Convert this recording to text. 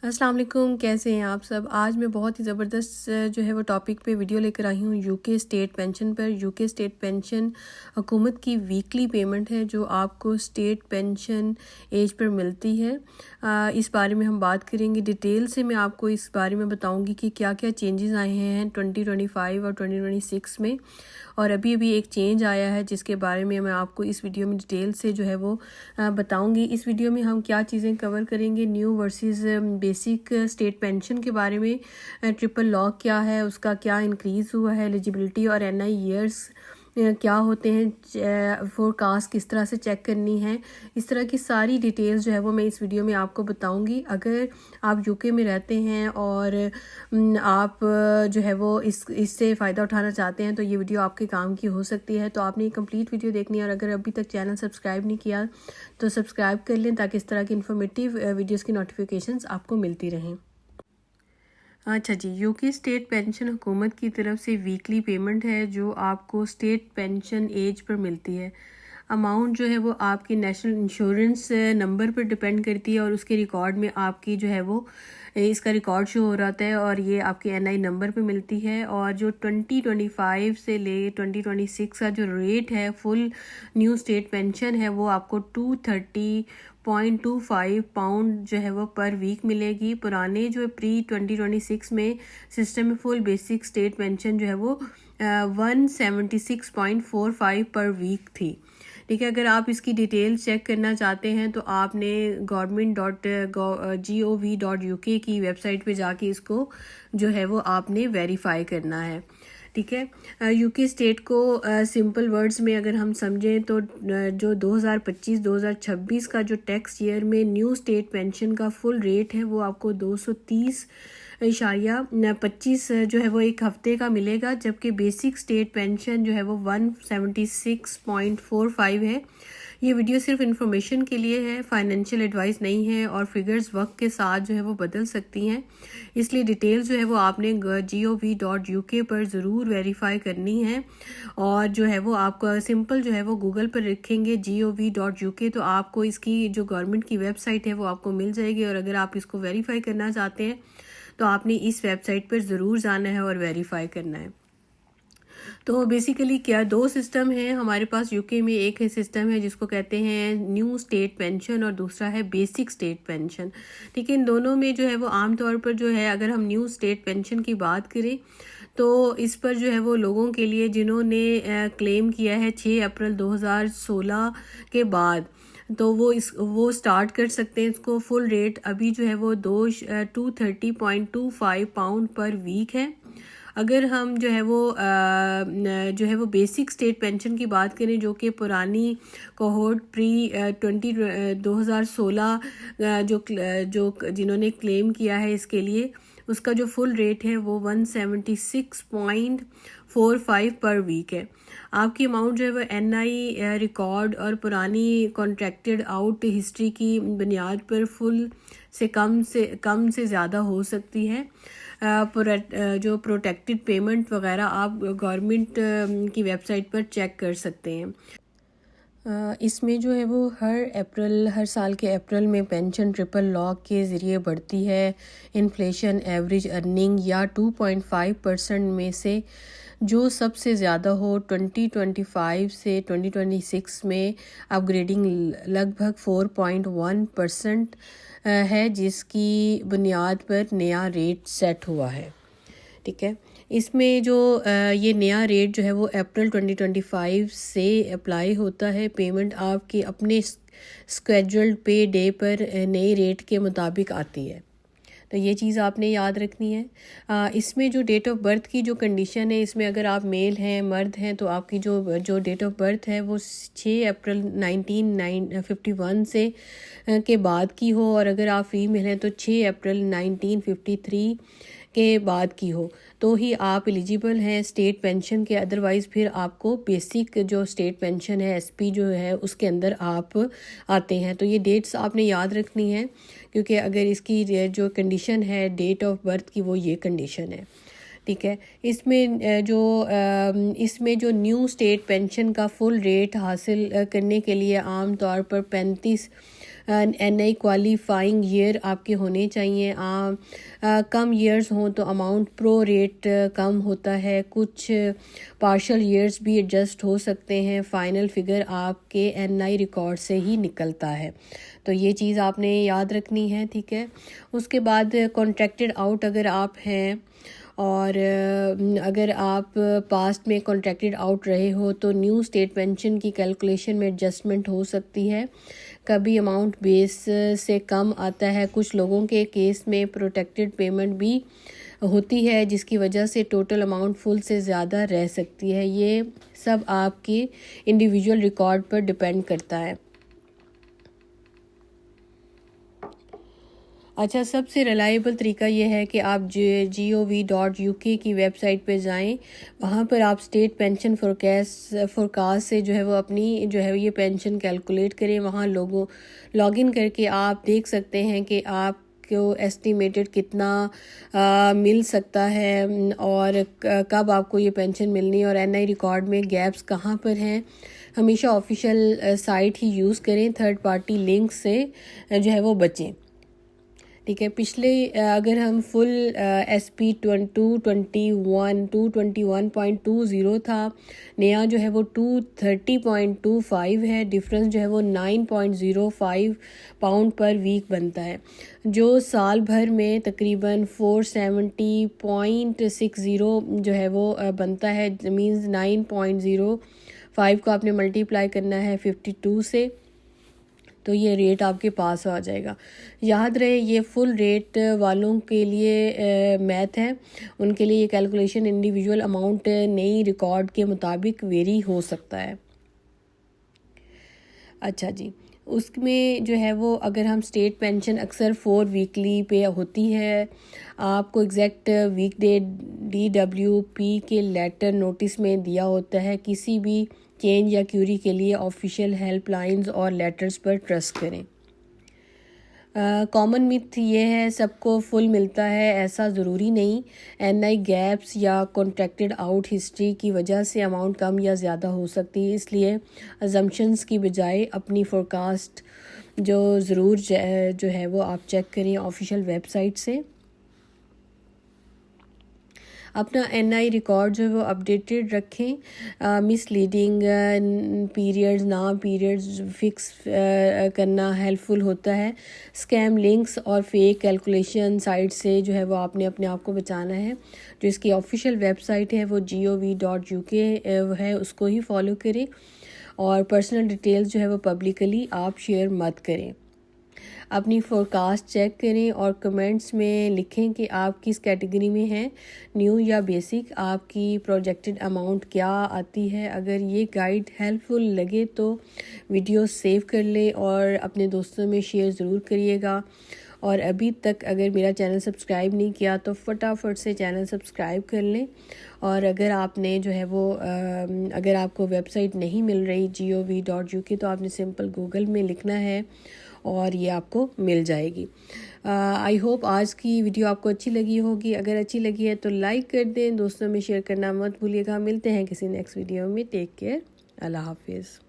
अस्सलाम वालेकुम, कैसे हैं आप सब। आज मैं बहुत ही ज़बरदस्त जो है वो टॉपिक पे वीडियो लेकर आई हूँ यूके स्टेट पेंशन पर। यूके स्टेट पेंशन हुकूमत की वीकली पेमेंट है जो आपको स्टेट पेंशन एज पर मिलती है। इस बारे में हम बात करेंगे डिटेल से। मैं आपको इस बारे में बताऊँगी कि क्या क्या चेंजेस आए हैं 2025 और 2026 में, और अभी अभी एक चेंज आया है जिसके बारे में मैं आपको इस वीडियो में डिटेल से जो है वो बताऊंगी। इस वीडियो में हम क्या चीज़ें कवर करेंगे, new versus basic state pension के बारे में, ट्रिपल लॉक क्या है, उसका क्या इंक्रीज़ हुआ है, एलिजिबिलिटी और एनआई ईयर्स क्या होते हैं, फोरकास्ट किस तरह से चेक करनी है, इस तरह की सारी डिटेल्स जो है वो मैं इस वीडियो में आपको बताऊंगी। अगर आप यूके में रहते हैं और आप जो है वो इससे फ़ायदा उठाना चाहते हैं तो ये वीडियो आपके काम की हो सकती है। तो आपने कंप्लीट वीडियो देखनी है, और अगर अभी तक चैनल सब्सक्राइब नहीं किया तो सब्सक्राइब कर लें ताकि इस तरह की इन्फॉर्मेटिव वीडियोस की नोटिफिकेशंस आपको मिलती रहें। अच्छा जी, यूके स्टेट पेंशन हुकूमत की तरफ से वीकली पेमेंट है जो आपको स्टेट पेंशन एज पर मिलती है। अमाउंट जो है वो आपकी नेशनल इंश्योरेंस नंबर पर डिपेंड करती है, और उसके रिकॉर्ड में आपकी जो है वो इसका रिकॉर्ड शो हो रहा है, और ये आपके एनआई नंबर पे मिलती है। और जो 2025 से ले 2026 का जो रेट है फुल न्यू स्टेट पेंशन है वो आपको 230.25 पाउंड जो है वो पर वीक मिलेगी। पुराने जो प्री 2026 में सिस्टम में फुल बेसिक स्टेट पेंशन जो है वो 176.45 पर वीक थी। ठीक है, अगर आप इसकी डिटेल चेक करना चाहते हैं तो आपने government.gov.uk की वेबसाइट पे जाके इसको जो है वो आपने वेरीफाई करना है। ठीक है, यूके स्टेट को सिंपल वर्ड्स में अगर हम समझें तो जो 2025-2026 का जो टैक्स ईयर में न्यू स्टेट पेंशन का फुल रेट है वो आपको 230.25 जो है वो एक हफ्ते का मिलेगा, जबकि बेसिक स्टेट पेंशन जो है वो 176.45 है। ये वीडियो सिर्फ इन्फॉर्मेशन के लिए है, फाइनेंशियल एडवाइस नहीं है, और फिगर्स वक्त के साथ जो है वो बदल सकती हैं, इसलिए डिटेल्स जो है वो आपने gov.uk पर ज़रूर वेरीफाई करनी है। और जो है वो आपका सिंपल जो है वो गूगल पर रखेंगे gov.uk तो आपको इसकी जो गवर्नमेंट की वेबसाइट है वो आपको मिल जाएगी। और अगर आप इसको वेरीफाई करना चाहते हैं तो आपने इस वेबसाइट पर ज़रूर जाना है और वेरीफाई करना है। तो बेसिकली क्या दो सिस्टम हैं हमारे पास यूके में। एक है सिस्टम है जिसको कहते हैं न्यू स्टेट पेंशन, और दूसरा है बेसिक स्टेट पेंशन। ठीक है, इन दोनों में जो है वो आमतौर पर जो है अगर हम न्यू स्टेट पेंशन की बात करें तो इस पर जो है वो लोगों के लिए जिन्होंने क्लेम किया है 6 अप्रैल 2016 के बाद, तो वो स्टार्ट कर सकते हैं। इसको फुल रेट अभी जो है वो 230.25 पाउंड पर वीक है। अगर हम जो है वो बेसिक स्टेट पेंशन की बात करें जो कि पुरानी कोहोर्ट प्री 2016 जो जिन्होंने क्लेम किया है इसके लिए, उसका जो फुल रेट है वो 176.45 पर वीक है। आपकी अमाउंट जो है वो एनआई रिकॉर्ड और पुरानी कॉन्ट्रैक्टेड आउट हिस्ट्री की बुनियाद पर फुल से कम से ज़्यादा हो सकती है। जो प्रोटेक्टेड पेमेंट वगैरह आप गवर्नमेंट की वेबसाइट पर चेक कर सकते हैं। इसमें जो है वो हर साल के अप्रैल में पेंशन ट्रिपल लॉक के ज़रिए बढ़ती है। इन्फ्लेशन एवरेज अर्निंग या 2.5% में से जो सबसे ज़्यादा हो 2025 से 2026 में अपग्रेडिंग लगभग 4.1% है, जिसकी बुनियाद पर नया रेट सेट हुआ है। ठीक है, इसमें जो ये नया रेट जो है वो अप्रैल 2025 से अप्लाई होता है। पेमेंट आपके अपने स्केड्यूल्ड पे डे पर नए रेट के मुताबिक आती है, तो ये चीज़ आपने याद रखनी है। इसमें जो डेट ऑफ बर्थ की जो कंडीशन है, इसमें अगर आप मेल हैं मर्द हैं तो आपकी जो डेट ऑफ बर्थ है वो 6 अप्रैल 1951 से के बाद की हो, और अगर आप फीमेल हैं तो 6 अप्रैल 1953 के बाद की हो तो ही आप एलिजिबल हैं स्टेट पेंशन के। अदरवाइज़ फिर आपको बेसिक जो स्टेट पेंशन है एसपी जो है उसके अंदर आप आते हैं। तो ये डेट्स आपने याद रखनी है, क्योंकि अगर इसकी जो कंडीशन है डेट ऑफ बर्थ की वो ये कंडीशन है। ठीक है, इसमें जो न्यू स्टेट पेंशन का फुल रेट हासिल करने के लिए आम तौर पर 35 NI क्वालिफाइंग ईयर आपके होने चाहिए। कम ईयर्स हों तो अमाउंट प्रो रेट कम होता है, कुछ पार्शल ईयर्स भी एडजस्ट हो सकते हैं। फ़ाइनल फिगर आपके NI रिकॉर्ड से ही निकलता है, तो ये चीज़ आपने याद रखनी है, ठीक है। उसके बाद कॉन्ट्रैक्टेड आउट अगर आप हैं और अगर आप पास्ट में कॉन्ट्रैक्टेड आउट रहे हो तो न्यू स्टेट पेंशन की कैलकुलेशन में एडजस्टमेंट हो सकती है। कभी अमाउंट बेस से कम आता है, कुछ लोगों के केस में प्रोटेक्टेड पेमेंट भी होती है जिसकी वजह से टोटल अमाउंट फुल से ज़्यादा रह सकती है। ये सब आपके इंडिविजुअल रिकॉर्ड पर डिपेंड करता है। अच्छा, सबसे रिलायबल तरीका ये है कि आप gov.uk की वेबसाइट पे जाएं, वहाँ पर आप स्टेट पेंशन फोरकास्ट से जो है वो अपनी जो है ये पेंशन कैलकुलेट करें। वहाँ लॉगिन करके आप देख सकते हैं कि आप को एस्टिमेटेड कितना मिल सकता है और कब आपको ये पेंशन मिलनी है और NI रिकॉर्ड में गैप्स कहाँ पर हैं। हमेशा ऑफिशियल साइट ही यूज़ करें, थर्ड पार्टी लिंक से जो है वो बचें, ठीक है। पिछले अगर हम फुल SP 221.20 था, नया जो है वो 230.25 है, डिफरेंस जो है वो 9.05 पाउंड पर वीक बनता है, जो साल भर में तकरीबन 470.60 जो है वो बनता है। मींस 9.05 को आपने मल्टीप्लाई करना है 52 से, तो ये रेट आपके पास आ जाएगा। याद रहे ये फुल रेट वालों के लिए मैथ है, उनके लिए ये कैलकुलेशन इंडिविजुअल अमाउंट नई रिकॉर्ड के मुताबिक वेरी हो सकता है। अच्छा जी, उसमें जो है वो अगर हम स्टेट पेंशन अक्सर 4 वीकली पे होती है, आपको एग्जैक्ट वीक डे DWP के लेटर नोटिस में दिया होता है। किसी भी चेंज या क्यूरी के लिए ऑफिशियल हेल्पलाइंस और लेटर्स पर ट्रस्ट करें। कॉमन मिथ ये है सबको फुल मिलता है, ऐसा ज़रूरी नहीं। NI गैप्स या कॉन्ट्रैक्टेड आउट हिस्ट्री की वजह से अमाउंट कम या ज़्यादा हो सकती है, इसलिए अजम्पशंस की बजाय अपनी फोरकास्ट जो ज़रूर जो है वो आप चेक करें ऑफिशियल वेबसाइट से। अपना NI रिकॉर्ड जो है वो अपडेटेड रखें। मिसलीडिंग पीरियड्स पीरियड्स फिक्स करना हेल्पफुल होता है। स्कैम लिंक्स और फेक कैलकुलेशन साइट से जो है वो आपने अपने आप को बचाना है। जो इसकी ऑफिशियल वेबसाइट है वो gov.uk है, उसको ही फॉलो करें और पर्सनल डिटेल्स जो है वो पब्लिकली आप शेयर मत करें। अपनी फोरकास्ट चेक करें और कमेंट्स में लिखें कि आप किस कैटेगरी में हैं, न्यू या बेसिक, आपकी प्रोजेक्टेड अमाउंट क्या आती है। अगर ये गाइड हेल्पफुल लगे तो वीडियो सेव कर लें और अपने दोस्तों में शेयर ज़रूर करिएगा। और अभी तक अगर मेरा चैनल सब्सक्राइब नहीं किया तो फटाफट से चैनल सब्सक्राइब कर लें। और अगर आपने जो है वो अगर आपको वेबसाइट नहीं मिल रही gov.uk तो आपने सिंपल गूगल में लिखना है और ये आपको मिल जाएगी। आई होप आज की वीडियो आपको अच्छी लगी होगी। अगर अच्छी लगी है तो लाइक कर दें, दोस्तों में शेयर करना मत भूलिएगा। मिलते हैं किसी नेक्स्ट वीडियो में। टेक केयर, अल्लाह हाफिज़।